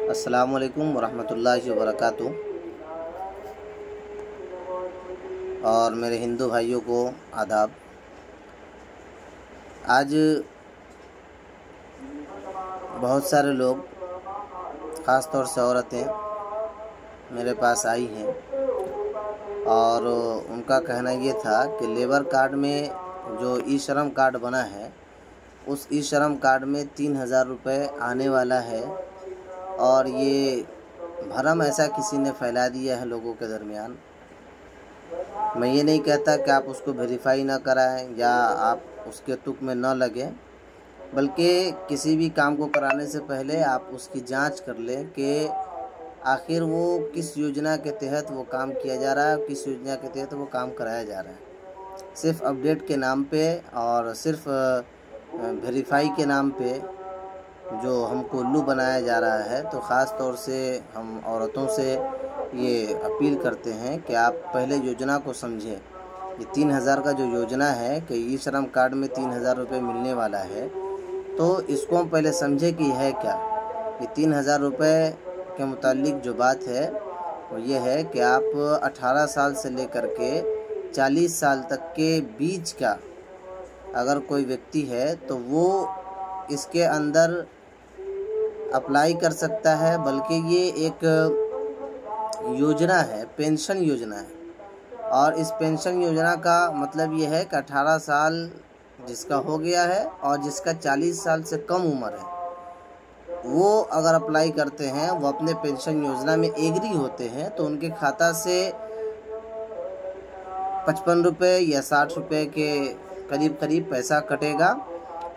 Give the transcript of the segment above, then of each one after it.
अस्सलामुअलैकुम वरहमतुल्लाहि वबरकातुहू। और मेरे हिंदू भाइयों को आदाब। आज बहुत सारे लोग, ख़ास तौर से औरतें मेरे पास आई हैं और उनका कहना ये था कि लेबर कार्ड में जो ई श्रम कार्ड बना है, उस ई श्रम कार्ड में 3000 रुपये आने वाला है। और ये भरम ऐसा किसी ने फैला दिया है लोगों के दरमियान। मैं ये नहीं कहता कि आप उसको वेरीफाई ना कराएं या आप उसके तुक में न लगें, बल्कि किसी भी काम को कराने से पहले आप उसकी जांच कर लें कि आखिर वो किस योजना के तहत वो काम किया जा रहा है, किस योजना के तहत वो काम कराया जा रहा है। सिर्फ अपडेट के नाम पे और सिर्फ वेरीफाई के नाम पे जो हमको उल्लू बनाया जा रहा है, तो ख़ास तौर से हम औरतों से ये अपील करते हैं कि आप पहले योजना को समझें। ये 3000 का जो योजना है कि ई श्रम कार्ड में 3000 रुपये मिलने वाला है, तो इसको हम पहले समझें कि है क्या। ये 3000 रुपये के मुतालिक जो बात है वो ये है कि आप 18 साल से लेकर के 40 साल तक के बीच का अगर कोई व्यक्ति है तो वो इसके अंदर अप्लाई कर सकता है। बल्कि ये एक योजना है, पेंशन योजना है। और इस पेंशन योजना का मतलब ये है कि 18 साल जिसका हो गया है और जिसका 40 साल से कम उम्र है, वो अगर अप्लाई करते हैं, वो अपने पेंशन योजना में एग्री होते हैं, तो उनके खाता से 55 रुपये या 60 रुपये के करीब करीब पैसा कटेगा।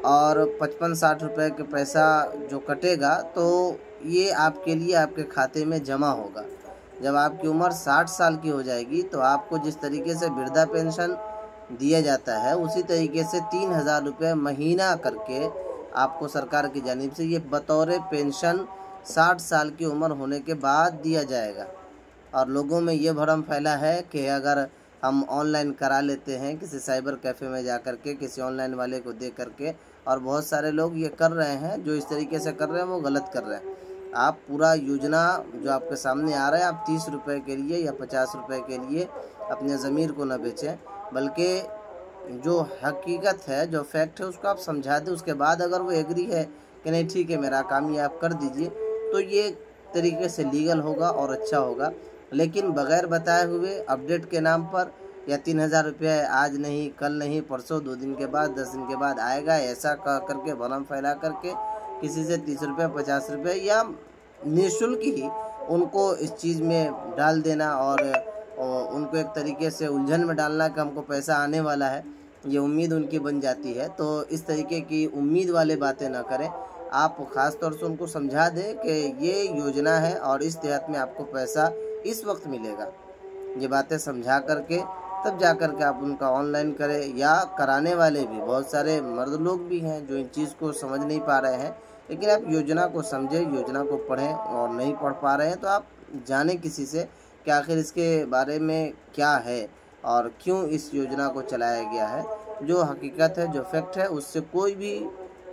और 55-60 रुपये के पैसा जो कटेगा तो ये आपके लिए आपके खाते में जमा होगा। जब आपकी उम्र 60 साल की हो जाएगी तो आपको जिस तरीके से वृद्धा पेंशन दिया जाता है, उसी तरीके से 3000 रुपये महीना करके आपको सरकार की जानिब से ये बतौर पेंशन 60 साल की उम्र होने के बाद दिया जाएगा। और लोगों में ये भ्रम फैला है कि अगर हम ऑनलाइन करा लेते हैं किसी साइबर कैफ़े में जा कर के, किसी ऑनलाइन वाले को दे करके, और बहुत सारे लोग ये कर रहे हैं, जो इस तरीके से कर रहे हैं वो गलत कर रहे हैं। आप पूरा योजना जो आपके सामने आ रहा है, आप 30 रुपये के लिए या 50 रुपये के लिए अपने ज़मीर को न बेचें, बल्कि जो हकीकत है, जो फैक्ट है, उसको आप समझा दें। उसके बाद अगर वो एग्री है कि नहीं ठीक है मेरा काम ये आप कर दीजिए, तो ये तरीके से लीगल होगा और अच्छा होगा। लेकिन बग़ैर बताए हुए अपडेट के नाम पर या 3000 रुपये आज नहीं, कल नहीं, परसों, 2 दिन के बाद, 10 दिन के बाद आएगा, ऐसा कह करके भरम फैला करके किसी से 30 रुपये, 50 रुपये या निःशुल्क ही उनको इस चीज़ में डाल देना और उनको एक तरीके से उलझन में डालना कि हमको पैसा आने वाला है, ये उम्मीद उनकी बन जाती है। तो इस तरीके की उम्मीद वाले बातें ना करें। आप ख़ास तौर से उनको समझा दें कि ये योजना है और इस तहत में आपको पैसा इस वक्त मिलेगा। ये बातें समझा करके तब जा कर के आप उनका ऑनलाइन करें। या कराने वाले भी बहुत सारे मर्द लोग भी हैं जो इन चीज़ को समझ नहीं पा रहे हैं, लेकिन आप योजना को समझें, योजना को पढ़ें। और नहीं पढ़ पा रहे हैं तो आप जानें किसी से कि आखिर इसके बारे में क्या है और क्यों इस योजना को चलाया गया है। जो हकीकत है, जो फैक्ट है, उससे कोई भी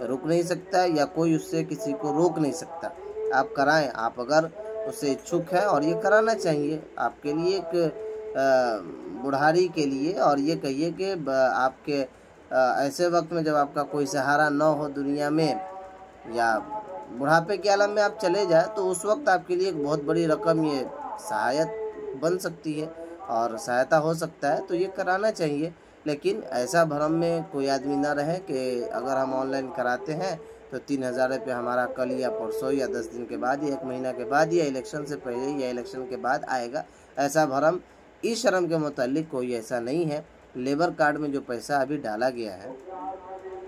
रुक नहीं सकता या कोई उससे किसी को रोक नहीं सकता। आप कराएं, आप अगर उससे इच्छुक है और ये कराना चाहिए आपके लिए एक बुढ़ारी के लिए। और ये कहिए कि आपके ऐसे वक्त में जब आपका कोई सहारा न हो दुनिया में, या बुढ़ापे के आलम में आप चले जाए, तो उस वक्त आपके लिए एक बहुत बड़ी रकम ये सहायता बन सकती है और सहायता हो सकता है। तो ये कराना चाहिए। लेकिन ऐसा भ्रम में कोई आदमी ना रहे कि अगर हम ऑनलाइन कराते हैं तो 3000 रुपये हमारा कल या परसों या 10 दिन के बाद या 1 महीना के बाद या इलेक्शन से पहले या इलेक्शन के बाद आएगा। ऐसा भरम ई श्रम के मुतालिक कोई ऐसा नहीं है। लेबर कार्ड में जो पैसा अभी डाला गया है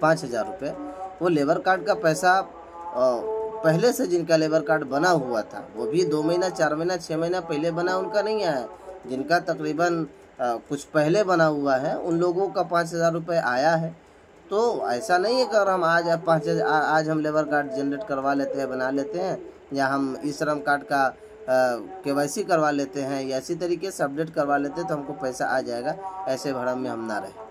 5000 रुपये, वो लेबर कार्ड का पैसा पहले से जिनका लेबर कार्ड बना हुआ था, वो भी 2 महीना, 4 महीना, 6 महीना पहले बना, उनका नहीं आया। जिनका तकरीबन कुछ पहले बना हुआ है, उन लोगों का 5000 रुपये आया है। तो ऐसा नहीं है कि अगर हम आज हम लेबर कार्ड जनरेट करवा लेते हैं, बना लेते हैं, या हम ई श्रम कार्ड का KYC करवा लेते हैं या इसी तरीके से अपडेट करवा लेते हैं तो हमको पैसा आ जाएगा। ऐसे भ्रम में हम ना रहें।